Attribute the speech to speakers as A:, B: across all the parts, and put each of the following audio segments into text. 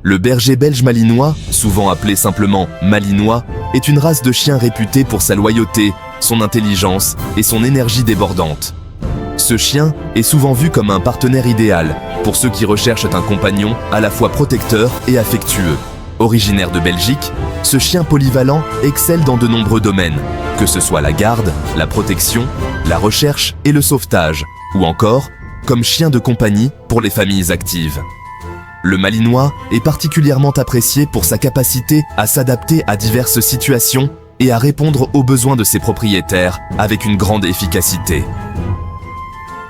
A: Le berger belge malinois, souvent appelé simplement malinois, est une race de chien réputée pour sa loyauté, son intelligence et son énergie débordante. Ce chien est souvent vu comme un partenaire idéal pour ceux qui recherchent un compagnon à la fois protecteur et affectueux. Originaire de Belgique, ce chien polyvalent excelle dans de nombreux domaines, que ce soit la garde, la protection, la recherche et le sauvetage, ou encore comme chien de compagnie pour les familles actives. Le malinois est particulièrement apprécié pour sa capacité à s'adapter à diverses situations et à répondre aux besoins de ses propriétaires avec une grande efficacité.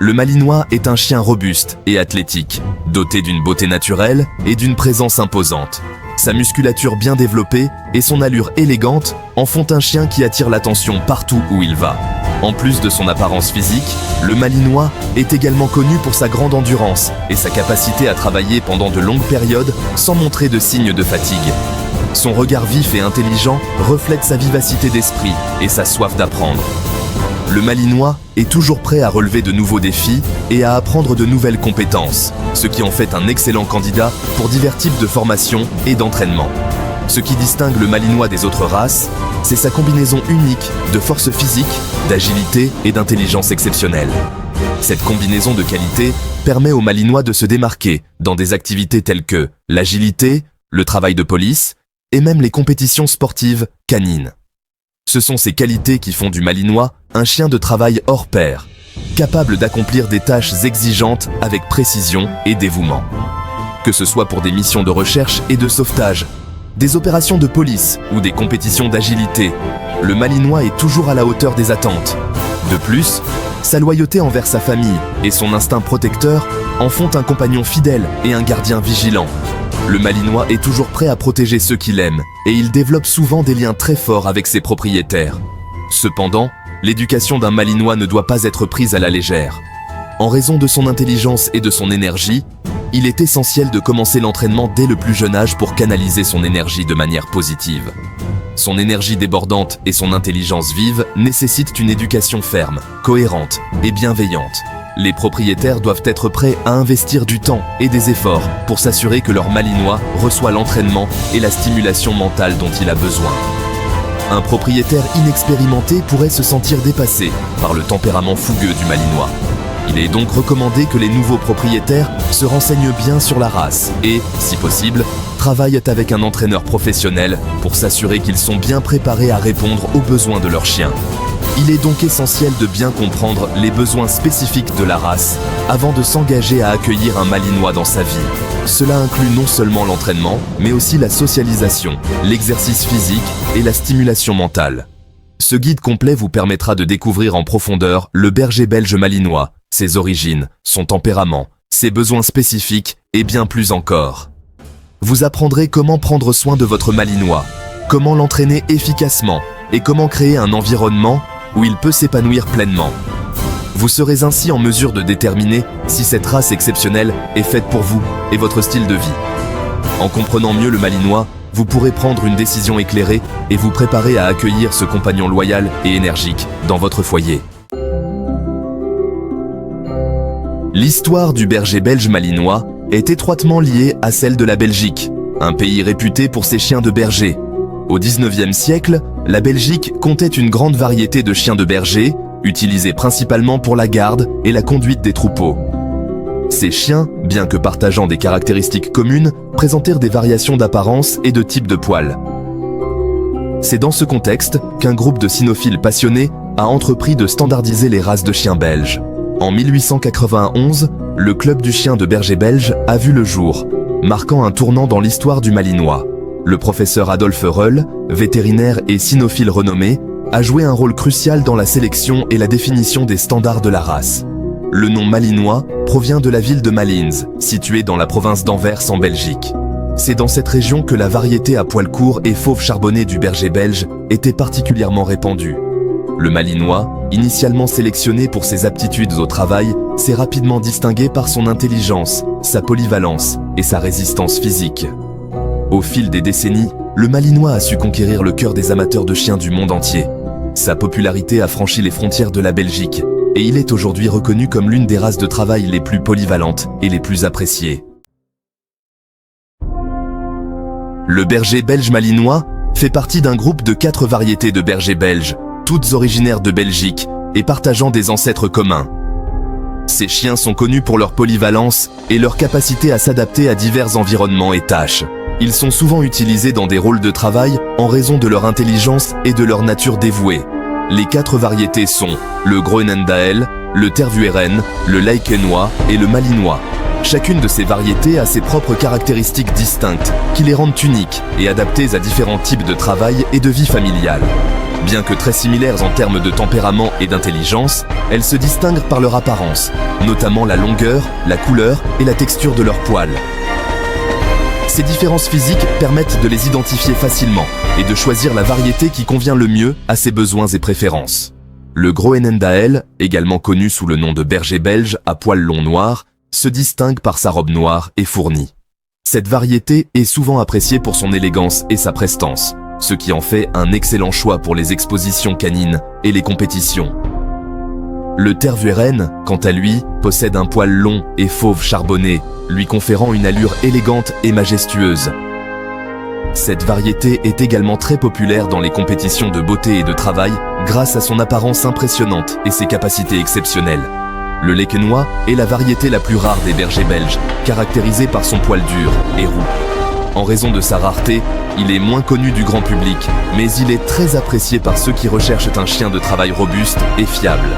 A: Le malinois est un chien robuste et athlétique, doté d'une beauté naturelle et d'une présence imposante. Sa musculature bien développée et son allure élégante en font un chien qui attire l'attention partout où il va. En plus de son apparence physique, le malinois est également connu pour sa grande endurance et sa capacité à travailler pendant de longues périodes sans montrer de signes de fatigue. Son regard vif et intelligent reflète sa vivacité d'esprit et sa soif d'apprendre. Le malinois est toujours prêt à relever de nouveaux défis et à apprendre de nouvelles compétences, ce qui en fait un excellent candidat pour divers types de formations et d'entraînement. Ce qui distingue le malinois des autres races, c'est sa combinaison unique de force physique, d'agilité et d'intelligence exceptionnelle. Cette combinaison de qualités permet au malinois de se démarquer dans des activités telles que l'agilité, le travail de police et même les compétitions sportives canines. Ce sont ces qualités qui font du malinois un chien de travail hors pair, capable d'accomplir des tâches exigeantes avec précision et dévouement. Que ce soit pour des missions de recherche et de sauvetage, des opérations de police ou des compétitions d'agilité, le malinois est toujours à la hauteur des attentes. De plus, sa loyauté envers sa famille et son instinct protecteur en font un compagnon fidèle et un gardien vigilant. Le malinois est toujours prêt à protéger ceux qu'il aime et il développe souvent des liens très forts avec ses propriétaires. Cependant, l'éducation d'un malinois ne doit pas être prise à la légère. En raison de son intelligence et de son énergie, il est essentiel de commencer l'entraînement dès le plus jeune âge pour canaliser son énergie de manière positive. Son énergie débordante et son intelligence vive nécessitent une éducation ferme, cohérente et bienveillante. Les propriétaires doivent être prêts à investir du temps et des efforts pour s'assurer que leur malinois reçoit l'entraînement et la stimulation mentale dont il a besoin. Un propriétaire inexpérimenté pourrait se sentir dépassé par le tempérament fougueux du malinois. Il est donc recommandé que les nouveaux propriétaires se renseignent bien sur la race et, si possible, travaillent avec un entraîneur professionnel pour s'assurer qu'ils sont bien préparés à répondre aux besoins de leur chien. Il est donc essentiel de bien comprendre les besoins spécifiques de la race avant de s'engager à accueillir un malinois dans sa vie. Cela inclut non seulement l'entraînement, mais aussi la socialisation, l'exercice physique et la stimulation mentale. Ce guide complet vous permettra de découvrir en profondeur le berger belge malinois, ses origines, son tempérament, ses besoins spécifiques et bien plus encore. Vous apprendrez comment prendre soin de votre malinois, comment l'entraîner efficacement et comment créer un environnement où il peut s'épanouir pleinement. Vous serez ainsi en mesure de déterminer si cette race exceptionnelle est faite pour vous et votre style de vie. En comprenant mieux le malinois, vous pourrez prendre une décision éclairée et vous préparer à accueillir ce compagnon loyal et énergique dans votre foyer. L'histoire du berger belge malinois est étroitement liée à celle de la Belgique, un pays réputé pour ses chiens de berger. Au XIXe siècle, la Belgique comptait une grande variété de chiens de berger, utilisés principalement pour la garde et la conduite des troupeaux. Ces chiens, bien que partageant des caractéristiques communes, présentèrent des variations d'apparence et de type de poils. C'est dans ce contexte qu'un groupe de cynophiles passionnés a entrepris de standardiser les races de chiens belges. En 1891, le club du chien de berger belge a vu le jour, marquant un tournant dans l'histoire du malinois. Le professeur Adolphe Reul, vétérinaire et cynophile renommé, a joué un rôle crucial dans la sélection et la définition des standards de la race. Le nom malinois provient de la ville de Malines, située dans la province d'Anvers en Belgique. C'est dans cette région que la variété à poils courts et fauve charbonné du berger belge était particulièrement répandue. Le malinois, initialement sélectionné pour ses aptitudes au travail, s'est rapidement distingué par son intelligence, sa polyvalence et sa résistance physique. Au fil des décennies, le malinois a su conquérir le cœur des amateurs de chiens du monde entier. Sa popularité a franchi les frontières de la Belgique et il est aujourd'hui reconnu comme l'une des races de travail les plus polyvalentes et les plus appréciées. Le berger belge malinois fait partie d'un groupe de 4 variétés de bergers belges, toutes originaires de Belgique et partageant des ancêtres communs. Ces chiens sont connus pour leur polyvalence et leur capacité à s'adapter à divers environnements et tâches. Ils sont souvent utilisés dans des rôles de travail en raison de leur intelligence et de leur nature dévouée. Les 4 variétés sont le Groenendael, le Tervueren, le Laekenois et le Malinois. Chacune de ces variétés a ses propres caractéristiques distinctes, qui les rendent uniques et adaptées à différents types de travail et de vie familiale. Bien que très similaires en termes de tempérament et d'intelligence, elles se distinguent par leur apparence, notamment la longueur, la couleur et la texture de leurs poils. Ces différences physiques permettent de les identifier facilement et de choisir la variété qui convient le mieux à ses besoins et préférences. Le Groenendael, également connu sous le nom de berger belge à poils longs noirs, se distingue par sa robe noire et fournie. Cette variété est souvent appréciée pour son élégance et sa prestance, ce qui en fait un excellent choix pour les expositions canines et les compétitions. Le Tervueren, quant à lui, possède un poil long et fauve charbonné, lui conférant une allure élégante et majestueuse. Cette variété est également très populaire dans les compétitions de beauté et de travail grâce à son apparence impressionnante et ses capacités exceptionnelles. Le Laekenois est la variété la plus rare des bergers belges, caractérisée par son poil dur et roux. En raison de sa rareté, il est moins connu du grand public, mais il est très apprécié par ceux qui recherchent un chien de travail robuste et fiable.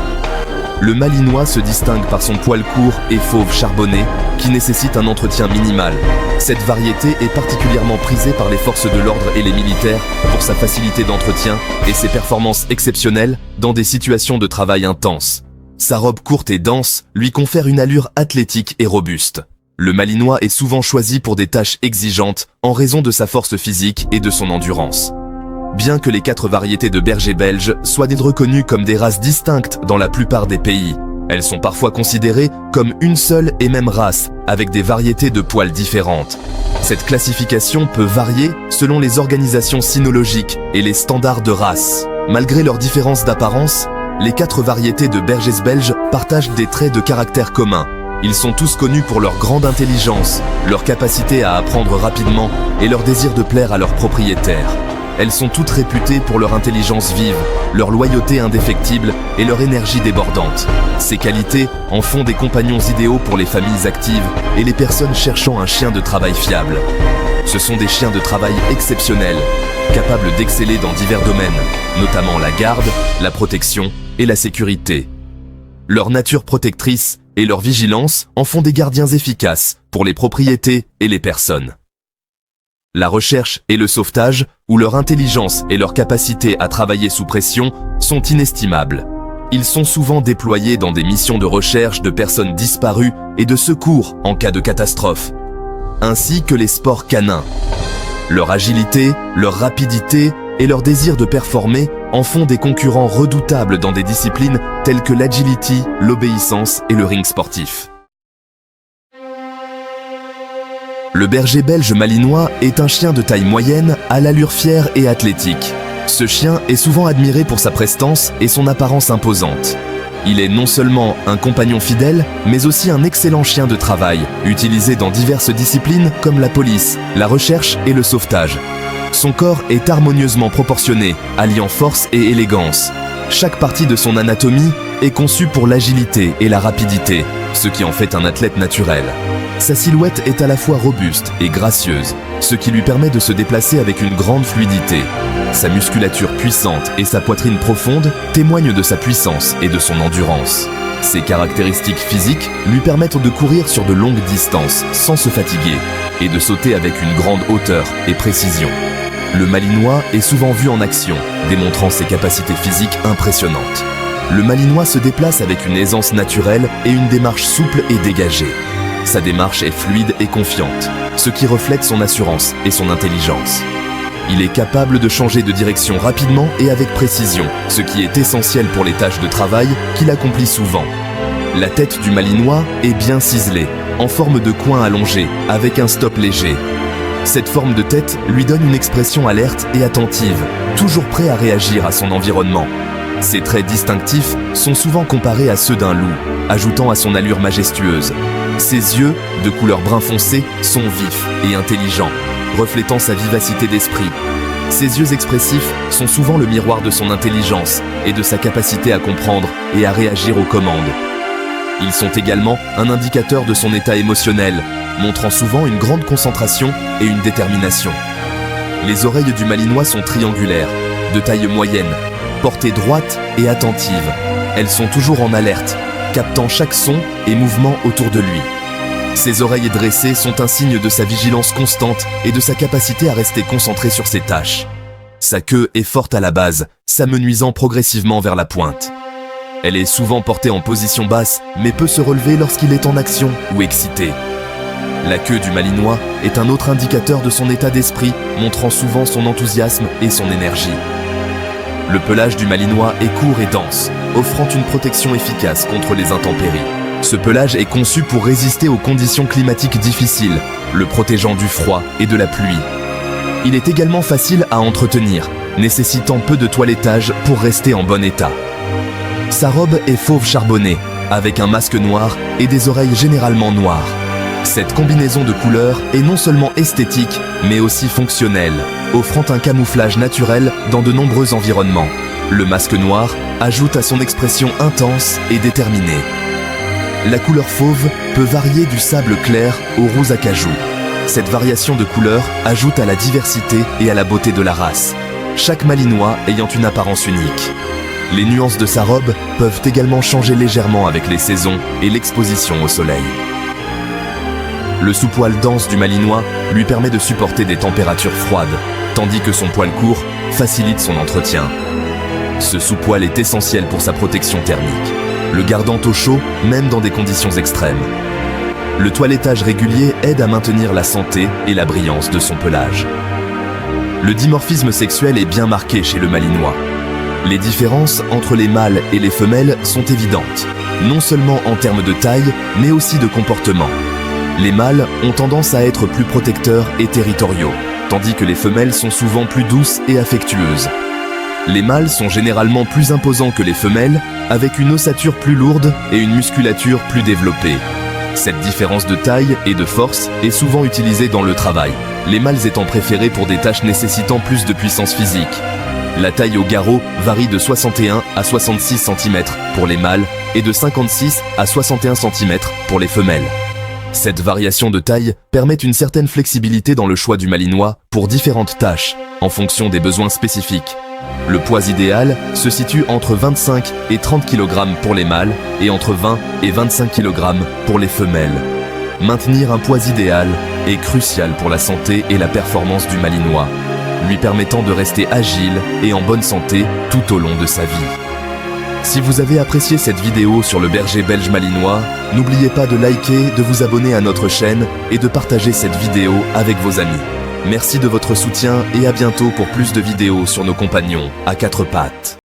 A: Le Malinois se distingue par son poil court et fauve charbonné, qui nécessite un entretien minimal. Cette variété est particulièrement prisée par les forces de l'ordre et les militaires pour sa facilité d'entretien et ses performances exceptionnelles dans des situations de travail intenses. Sa robe courte et dense lui confère une allure athlétique et robuste. Le Malinois est souvent choisi pour des tâches exigeantes en raison de sa force physique et de son endurance. Bien que les 4 variétés de bergers belges soient reconnues comme des races distinctes dans la plupart des pays, elles sont parfois considérées comme une seule et même race, avec des variétés de poils différentes. Cette classification peut varier selon les organisations cynologiques et les standards de race. Malgré leurs différences d'apparence, les 4 variétés de bergers belges partagent des traits de caractère communs. Ils sont tous connus pour leur grande intelligence, leur capacité à apprendre rapidement et leur désir de plaire à leurs propriétaires. Elles sont toutes réputées pour leur intelligence vive, leur loyauté indéfectible et leur énergie débordante. Ces qualités en font des compagnons idéaux pour les familles actives et les personnes cherchant un chien de travail fiable. Ce sont des chiens de travail exceptionnels, capables d'exceller dans divers domaines, notamment la garde, la protection et la sécurité. Leur nature protectrice et leur vigilance en font des gardiens efficaces pour les propriétés et les personnes. La recherche et le sauvetage, où leur intelligence et leur capacité à travailler sous pression sont inestimables. Ils sont souvent déployés dans des missions de recherche de personnes disparues et de secours en cas de catastrophe, ainsi que les sports canins. Leur agilité, leur rapidité et leur désir de performer en font des concurrents redoutables dans des disciplines telles que l'agility, l'obéissance et le ring sportif. Le berger belge malinois est un chien de taille moyenne à l'allure fière et athlétique. Ce chien est souvent admiré pour sa prestance et son apparence imposante. Il est non seulement un compagnon fidèle, mais aussi un excellent chien de travail, utilisé dans diverses disciplines comme la police, la recherche et le sauvetage. Son corps est harmonieusement proportionné, alliant force et élégance. Chaque partie de son anatomie est conçue pour l'agilité et la rapidité, ce qui en fait un athlète naturel. Sa silhouette est à la fois robuste et gracieuse, ce qui lui permet de se déplacer avec une grande fluidité. Sa musculature puissante et sa poitrine profonde témoignent de sa puissance et de son endurance. Ses caractéristiques physiques lui permettent de courir sur de longues distances sans se fatiguer et de sauter avec une grande hauteur et précision. Le Malinois est souvent vu en action, démontrant ses capacités physiques impressionnantes. Le Malinois se déplace avec une aisance naturelle et une démarche souple et dégagée. Sa démarche est fluide et confiante, ce qui reflète son assurance et son intelligence. Il est capable de changer de direction rapidement et avec précision, ce qui est essentiel pour les tâches de travail qu'il accomplit souvent. La tête du Malinois est bien ciselée, en forme de coin allongé, avec un stop léger. Cette forme de tête lui donne une expression alerte et attentive, toujours prêt à réagir à son environnement. Ses traits distinctifs sont souvent comparés à ceux d'un loup, ajoutant à son allure majestueuse. Ses yeux, de couleur brun foncé, sont vifs et intelligents, reflétant sa vivacité d'esprit. Ses yeux expressifs sont souvent le miroir de son intelligence et de sa capacité à comprendre et à réagir aux commandes. Ils sont également un indicateur de son état émotionnel, montrant souvent une grande concentration et une détermination. Les oreilles du Malinois sont triangulaires, de taille moyenne, portées droite et attentive. Elles sont toujours en alerte, captant chaque son et mouvement autour de lui. Ses oreilles dressées sont un signe de sa vigilance constante et de sa capacité à rester concentré sur ses tâches. Sa queue est forte à la base, s'amenuisant progressivement vers la pointe. Elle est souvent portée en position basse, mais peut se relever lorsqu'il est en action ou excité. La queue du Malinois est un autre indicateur de son état d'esprit, montrant souvent son enthousiasme et son énergie. Le pelage du Malinois est court et dense, offrant une protection efficace contre les intempéries. Ce pelage est conçu pour résister aux conditions climatiques difficiles, le protégeant du froid et de la pluie. Il est également facile à entretenir, nécessitant peu de toilettage pour rester en bon état. Sa robe est fauve charbonné, avec un masque noir et des oreilles généralement noires. Cette combinaison de couleurs est non seulement esthétique, mais aussi fonctionnelle, offrant un camouflage naturel dans de nombreux environnements. Le masque noir ajoute à son expression intense et déterminée. La couleur fauve peut varier du sable clair au rose acajou. Cette variation de couleur ajoute à la diversité et à la beauté de la race, chaque Malinois ayant une apparence unique. Les nuances de sa robe peuvent également changer légèrement avec les saisons et l'exposition au soleil. Le sous-poil dense du Malinois lui permet de supporter des températures froides, tandis que son poil court facilite son entretien. Ce sous-poil est essentiel pour sa protection thermique, le gardant au chaud même dans des conditions extrêmes. Le toilettage régulier aide à maintenir la santé et la brillance de son pelage. Le dimorphisme sexuel est bien marqué chez le Malinois. Les différences entre les mâles et les femelles sont évidentes, non seulement en termes de taille, mais aussi de comportement. Les mâles ont tendance à être plus protecteurs et territoriaux, tandis que les femelles sont souvent plus douces et affectueuses. Les mâles sont généralement plus imposants que les femelles, avec une ossature plus lourde et une musculature plus développée. Cette différence de taille et de force est souvent utilisée dans le travail, les mâles étant préférés pour des tâches nécessitant plus de puissance physique. La taille au garrot varie de 61 à 66 cm pour les mâles et de 56 à 61 cm pour les femelles. Cette variation de taille permet une certaine flexibilité dans le choix du Malinois pour différentes tâches, en fonction des besoins spécifiques. Le poids idéal se situe entre 25 et 30 kg pour les mâles et entre 20 et 25 kg pour les femelles. Maintenir un poids idéal est crucial pour la santé et la performance du Malinois, lui permettant de rester agile et en bonne santé tout au long de sa vie. Si vous avez apprécié cette vidéo sur le berger belge malinois, n'oubliez pas de liker, de vous abonner à notre chaîne et de partager cette vidéo avec vos amis. Merci de votre soutien et à bientôt pour plus de vidéos sur nos compagnons à quatre pattes.